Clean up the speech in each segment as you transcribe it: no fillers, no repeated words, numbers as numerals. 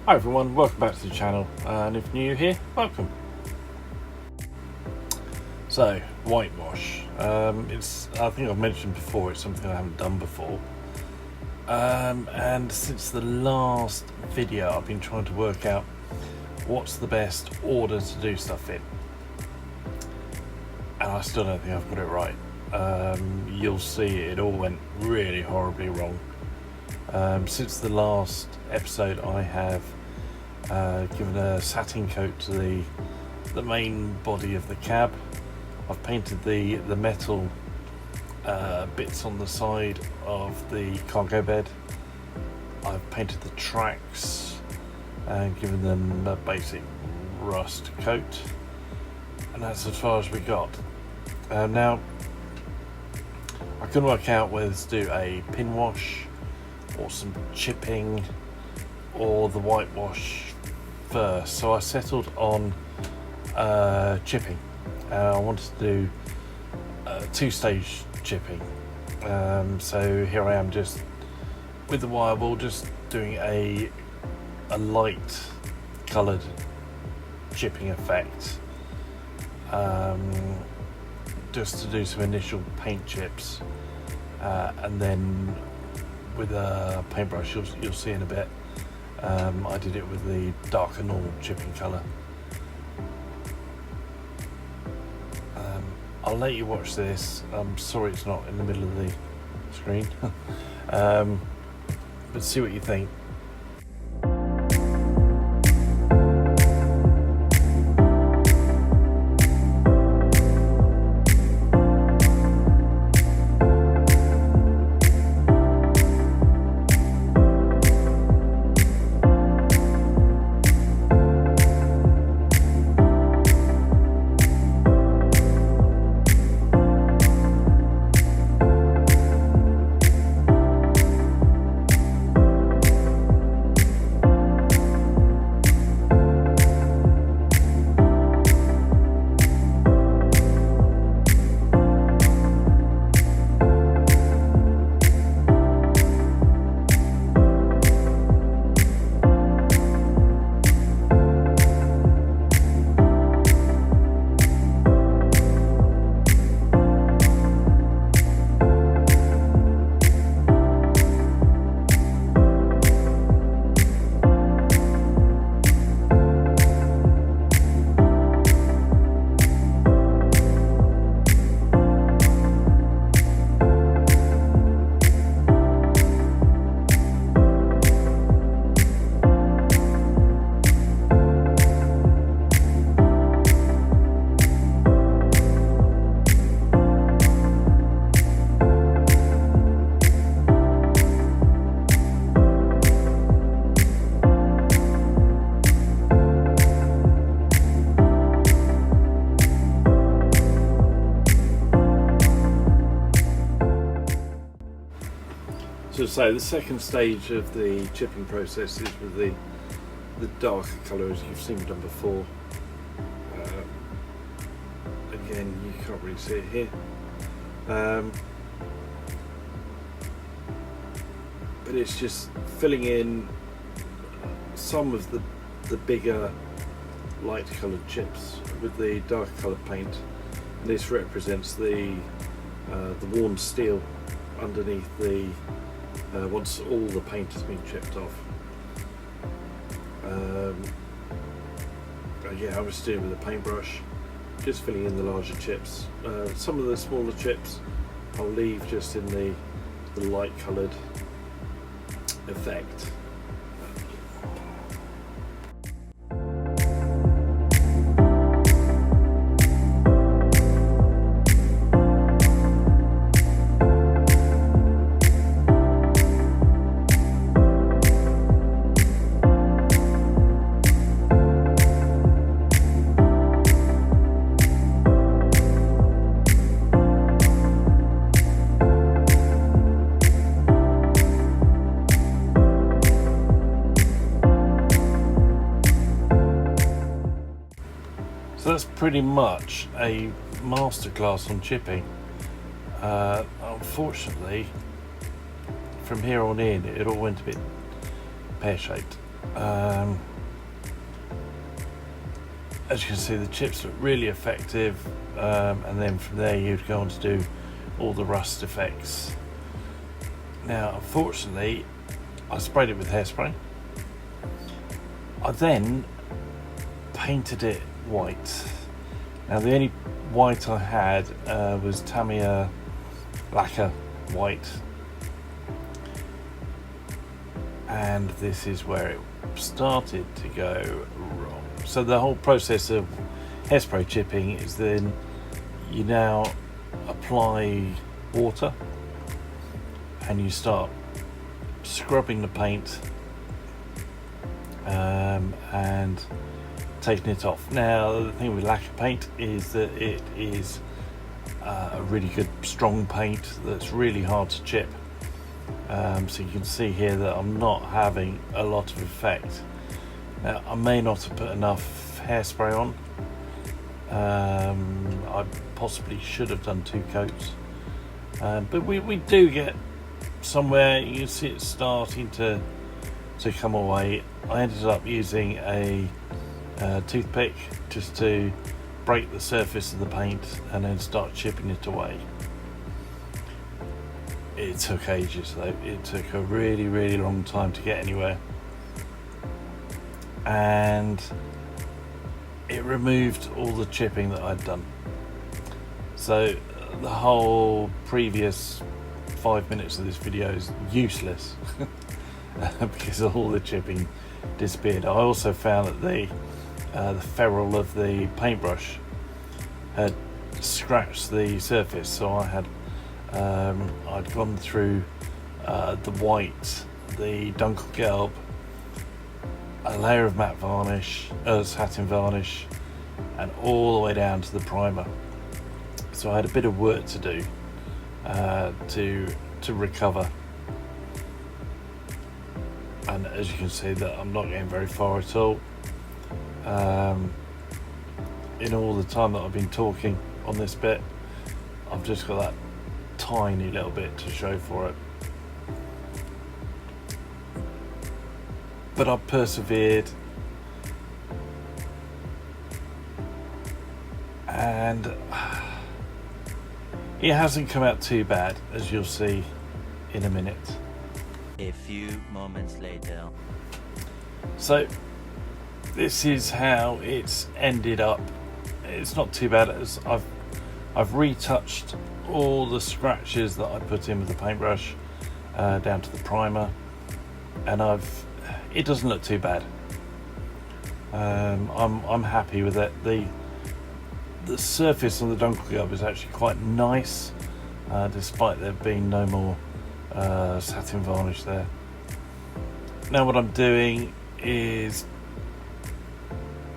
Hi everyone, welcome back to the channel, and if new here, welcome. So, whitewash. I think I've mentioned before, it's something I haven't done before. And since the last video, I've been trying to work out what's the best order to do stuff in. And I still don't think I've got it right. You'll see it all went really horribly wrong. Since the last episode, I have given a satin coat to the main body of the cab. I've painted the metal bits on the side of the cargo bed. I've painted the tracks and given them a basic rust coat, and that's as far as we got. Now I couldn't work out whether to do a pin wash or some chipping or the whitewash first, so I settled on chipping. I wanted to do two-stage chipping, so here I am just with the wire wool, just doing a light coloured chipping effect, just to do some initial paint chips, and then with a paintbrush, you'll see in a bit, I did it with the darker normal chipping colour. I'll let you watch this. I'm sorry it's not in the middle of the screen, but see what you think. So the second stage of the chipping process is with the darker colour, as you've seen done before. Again, you can't really see it here, but it's just filling in some of the bigger light coloured chips with the darker coloured paint, and this represents the worn steel underneath the once all the paint has been chipped off. Yeah, I was doing with a paintbrush, just filling in the larger chips. Some of the smaller chips I'll leave just in the light coloured effect. So that's pretty much a masterclass on chipping. Unfortunately, from here on in, it all went a bit pear-shaped. As you can see, the chips look really effective, and then from there you'd go on to do all the rust effects. Now unfortunately I sprayed it with hairspray. I then painted it white. Now the only white I had was Tamiya lacquer white, and this is where it started to go wrong. So the whole process of hairspray chipping is then you now apply water and you start scrubbing the paint and taking it off. Now the thing with lacquer paint is that it is a really good strong paint that's really hard to chip. So you can see here that I'm not having a lot of effect. Now I may not have put enough hairspray on. I possibly should have done 2 coats, but we do get somewhere. You can see it starting to come away. I ended up using a toothpick just to break the surface of the paint and then start chipping it away. It took ages though. It took a really long time to get anywhere, and it removed all the chipping that I'd done. So the whole previous 5 minutes of this video is useless because all the chipping disappeared. I also found that the ferrule of the paintbrush had scratched the surface, so I had I'd gone through the white, the Dunkelgelb, a layer of matte varnish, satin varnish, and all the way down to the primer. So I had a bit of work to do to recover. And as you can see, that I'm not getting very far at all. In all the time that I've been talking on this bit, I've just got that tiny little bit to show for it. But I've persevered, and it hasn't come out too bad, as you'll see in a minute. A few moments later. So this is how it's ended up. It's not too bad, as I've retouched all the scratches that I put in with the paintbrush down to the primer, and it doesn't look too bad. I'm happy with it. The surface on the Dunkelgelb is actually quite nice, despite there being no more satin varnish there. Now what I'm doing is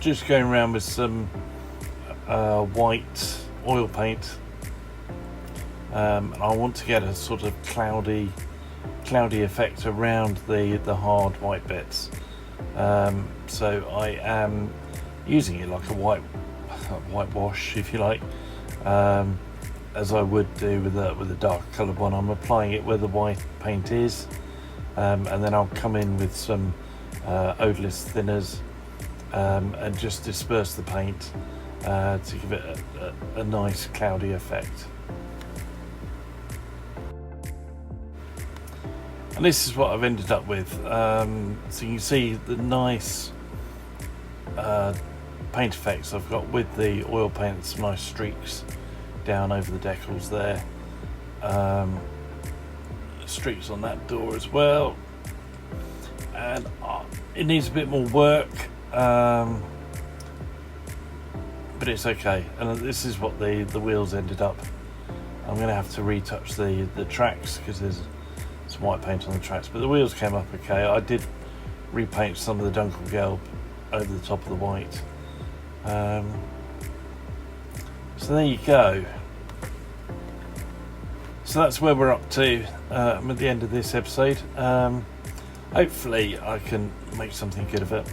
just going around with some white oil paint, and I want to get a sort of cloudy effect around the hard white bits. So I am using it like a whitewash, if you like, as I would do with a dark coloured one. I'm applying it where the white paint is, and then I'll come in with some odourless thinners and just disperse the paint to give it a nice cloudy effect. And this is what I've ended up with. So you can see the nice paint effects I've got with the oil paint. Some nice streaks down over the decals there. Streaks on that door as well. And it needs a bit more work, but it's okay. And this is what the wheels ended up. I'm going to have to retouch the tracks because there's some white paint on the tracks, but the wheels came up okay. I did repaint some of the Dunkelgelb over the top of the white. So there you go. So that's where we're up to. I'm at the end of this episode. Hopefully I can make something good of it.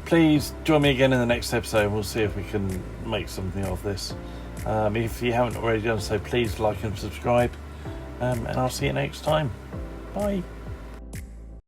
Please join me again in the next episode and we'll see if we can make something of this. If you haven't already done so, please like and subscribe, and I'll see you next time. Bye.